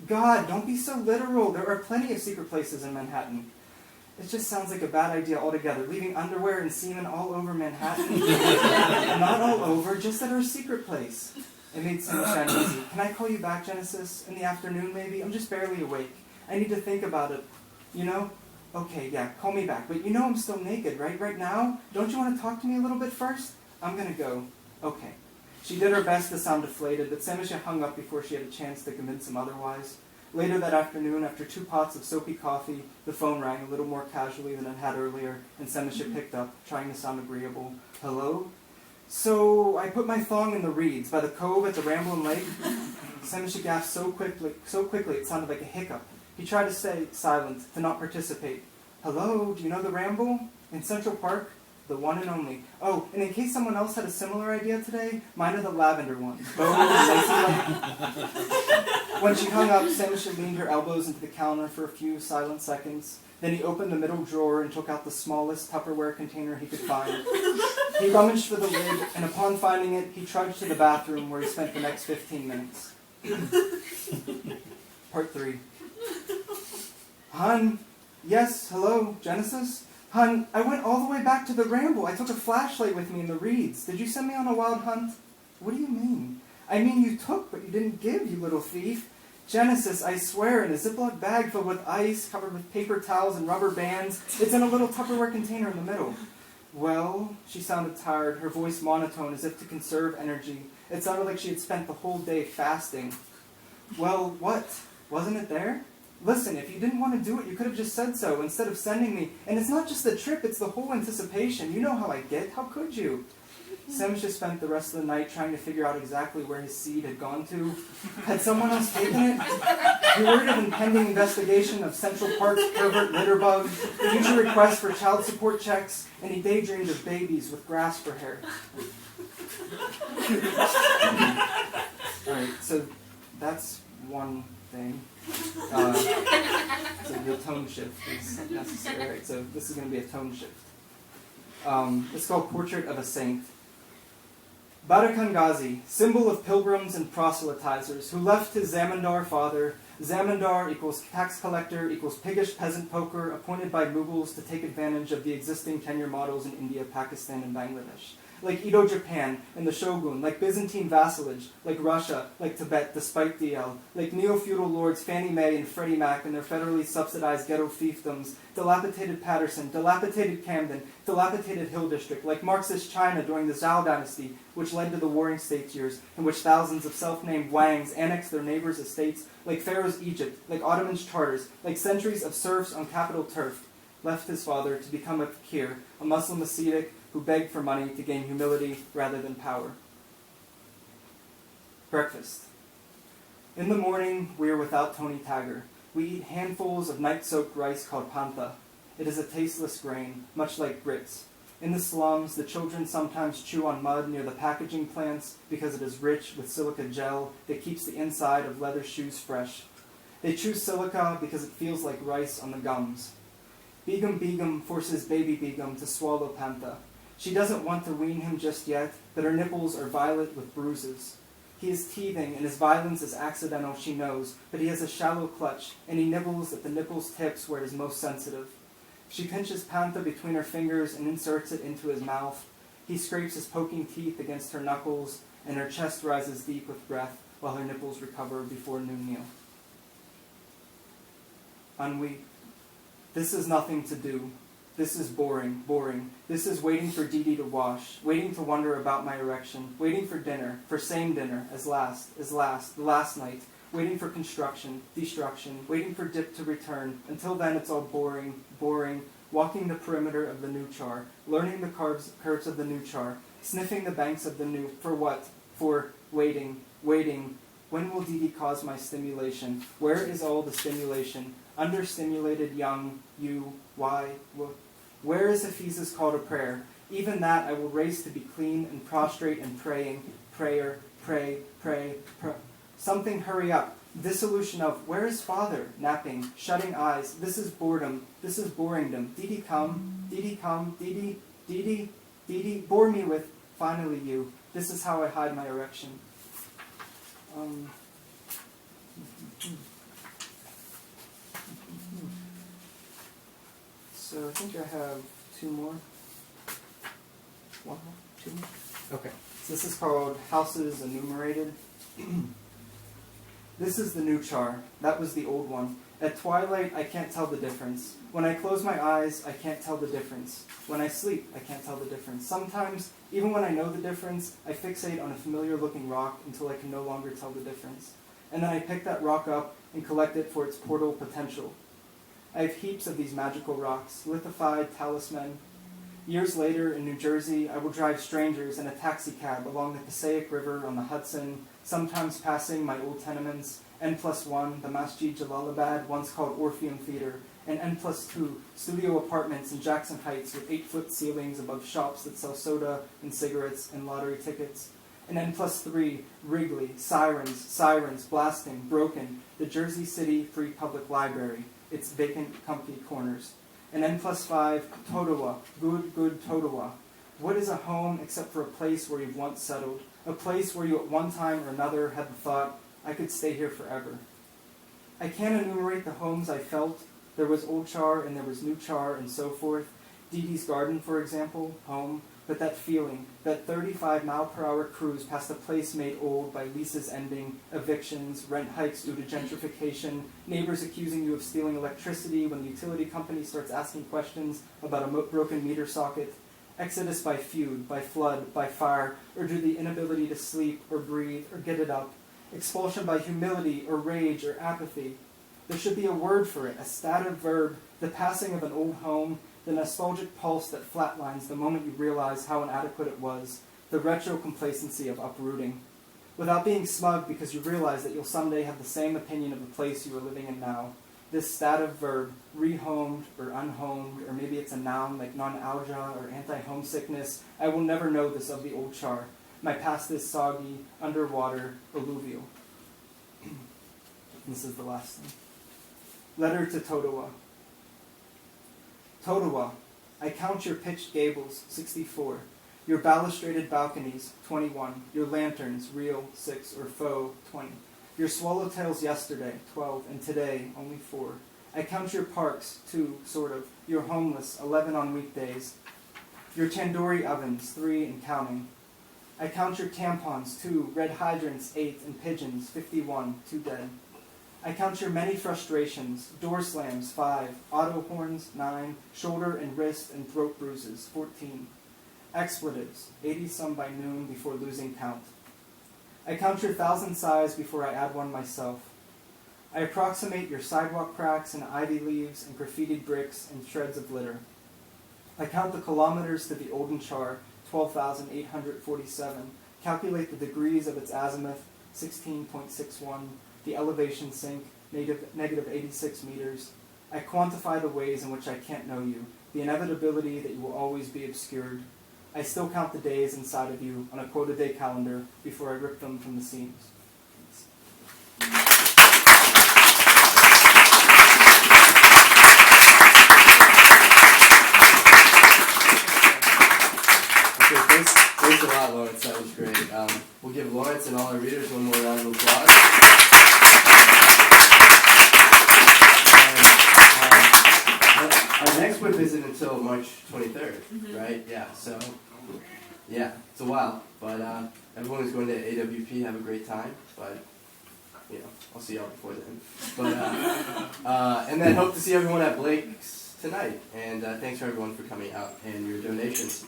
God, don't be so literal. There are plenty of secret places in Manhattan. It just sounds like a bad idea altogether, leaving underwear and semen all over Manhattan. Not all over, just at our secret place. It made Semisha uneasy. Can I call you back, Genesis? In the afternoon, maybe? I'm just barely awake. I need to think about it. You know? Okay, yeah, call me back. But you know I'm still naked, right? Right now? Don't you want to talk to me a little bit first? I'm going to go. Okay. She did her best to sound deflated, but Semisha hung up before she had a chance to convince him otherwise. Later that afternoon, after 2 pots of soapy coffee, the phone rang a little more casually than it had earlier, and Semisha picked up, trying to sound agreeable. Hello? So, I put my thong in the reeds by the cove at the Ramblin' Lake. Semisha gasped so quickly it sounded like a hiccup. He tried to stay silent, to not participate. Hello, do you know the Ramble? In Central Park? The one and only. Oh, and in case someone else had a similar idea today, mine are the lavender ones. When she hung up, Semisha leaned her elbows into the counter for a few silent seconds. Then he opened the middle drawer and took out the smallest Tupperware container he could find. He rummaged for the lid, and upon finding it, he trudged to the bathroom where he spent the next 15 minutes. Part 3. Hun? Yes, hello, Genesis? Hun, I went all the way back to the Ramble. I took a flashlight with me in the reeds. Did you send me on a wild hunt? What do you mean? I mean you took, but you didn't give, you little thief. Genesis, I swear, in a Ziploc bag filled with ice, covered with paper towels and rubber bands. It's in a little Tupperware container in the middle. Well, she sounded tired, her voice monotone as if to conserve energy. It sounded like she had spent the whole day fasting. Well, what? Wasn't it there? Listen, if you didn't want to do it, you could have just said so instead of sending me. And it's not just the trip, it's the whole anticipation. You know how I get. How could you? Semisha spent the rest of the night trying to figure out exactly where his seed had gone to. Had someone else taken it? He worried of impending investigation of Central Park's pervert litter bug, future requests for child support checks, and he daydreamed of babies with grass for hair. Alright, so that's one thing. So the tone shift is necessary. Right, so this is going to be a tone shift. It's called Portrait of a Saint. Barakan Ghazi, symbol of pilgrims and proselytizers, who left his Zamindar father. Zamindar equals tax collector equals piggish peasant poker appointed by Mughals to take advantage of the existing tenure models in India, Pakistan, and Bangladesh. Like Edo Japan and the Shogun, like Byzantine vassalage, like Russia, like Tibet despite DL, like neo-feudal lords Fannie Mae and Freddie Mac and their federally subsidized ghetto fiefdoms, dilapidated Patterson, dilapidated Camden, dilapidated Hill District, like Marxist China during the Zhao dynasty, which led to the Warring States years, in which thousands of self-named Wangs annexed their neighbors' estates, like Pharaoh's Egypt, like Ottoman's charters, like centuries of serfs on capital turf, left his father to become a fakir, a Muslim ascetic, who begged for money to gain humility rather than power. Breakfast. In the morning, we are without Tony Tagger. We eat handfuls of night-soaked rice called panta. It is a tasteless grain, much like grits. In the slums, the children sometimes chew on mud near the packaging plants because it is rich with silica gel that keeps the inside of leather shoes fresh. They choose silica because it feels like rice on the gums. Begum forces baby Begum to swallow panta. She doesn't want to wean him just yet, but her nipples are violet with bruises. He is teething, and his violence is accidental, she knows, but he has a shallow clutch, and he nibbles at the nipple's tips where it is most sensitive. She pinches panta between her fingers and inserts it into his mouth. He scrapes his poking teeth against her knuckles, and her chest rises deep with breath while her nipples recover before noon meal. Ennui. This is nothing to do. This is boring. This is waiting for Dee Dee to wash, waiting to wonder about my erection, waiting for dinner, for same dinner, the last night, waiting for construction, destruction, waiting for dip to return. Until then, it's all boring, walking the perimeter of the new char, learning the curves of the new char, sniffing the banks of the new, for what? For waiting. When will Dee Dee cause my stimulation? Where is all the stimulation? Understimulated young, you, why, where is Hafiza's call to prayer? Even that I will raise to be clean and prostrate and praying. Prayer, pray. Something hurry up. Dissolution of, where is father? Napping, shutting eyes. This is boredom. This is boringdom. Dee Dee come. Dee Dee, bore me with, finally you. This is how I hide my erection. So I think I have two more. One more? Two more? Okay. So this is called Houses Enumerated. This is the new char. That was the old one. At twilight, I can't tell the difference. When I close my eyes, I can't tell the difference. When I sleep, I can't tell the difference. Sometimes, even when I know the difference, I fixate on a familiar-looking rock until I can no longer tell the difference. And then I pick that rock up and collect it for its portal potential. I have heaps of these magical rocks, lithified talisman. Years later, in New Jersey, I will drive strangers in a taxi cab along the Passaic River on the Hudson, sometimes passing my old tenements, N+1, the Masjid Jalalabad, once called Orpheum Theater, and N+2, studio apartments in Jackson Heights with 8-foot ceilings above shops that sell soda and cigarettes and lottery tickets. And N+3, Wrigley, sirens, blasting, broken, the Jersey City Free Public Library, its vacant, comfy corners. And N+5, Totowa, good Totowa. What is a home except for a place where you've once settled? A place where you at one time or another had the thought, I could stay here forever. I can't enumerate the homes I felt. There was old char and there was new char and so forth. Dee Dee's Garden, for example, home. But that feeling, that 35-mile-per-hour cruise past a place made old by leases ending, evictions, rent hikes due to gentrification, neighbors accusing you of stealing electricity when the utility company starts asking questions about a broken meter socket, exodus by feud, by flood, by fire, or due to the inability to sleep or breathe or get it up, expulsion by humility or rage or apathy. There should be a word for it, a stative verb, the passing of an old home, the nostalgic pulse that flatlines the moment you realize how inadequate it was, the retro-complacency of uprooting. Without being smug because you realize that you'll someday have the same opinion of the place you are living in now. This stative verb, rehomed or unhomed, or maybe it's a noun like non-algia or anti-homesickness, I will never know this of the old char. My past is soggy, underwater, alluvial. This is the last thing. Letter to Totowa. Totowa, I count your pitched gables, 64, your balustraded balconies, 21, your lanterns, real, 6, or faux, 20, your swallowtails yesterday, 12, and today, only 4. I count your parks, 2, sort of, your homeless, 11 on weekdays, your tandoori ovens, 3 and counting. I count your tampons, 2, red hydrants, 8, and pigeons, 51, 2 dead. I count your many frustrations, door slams, 5, auto horns, 9, shoulder and wrist and throat bruises, 14. Expletives, 80-some by noon before losing count. I count your 1,000 sighs before I add one myself. I approximate your sidewalk cracks and ivy leaves and graffitied bricks and shreds of litter. I count the kilometers to the olden char, 12,847. Calculate the degrees of its azimuth, 16.61. The elevation sink, negative 86 meters. I quantify the ways in which I can't know you, the inevitability that you will always be obscured. I still count the days inside of you on a quote-a-day calendar before I rip them from the seams. Okay, thanks a lot, Lawrence. That was great. We'll give Lawrence and all our readers one more round of applause. Our next WIP isn't until March 23rd, right? Yeah, so, yeah, it's a while. But everyone who's going to AWP, have a great time. But, you know, I'll see y'all before then. But, and then hope to see everyone at Blake's tonight. And thanks for everyone for coming out and your donations.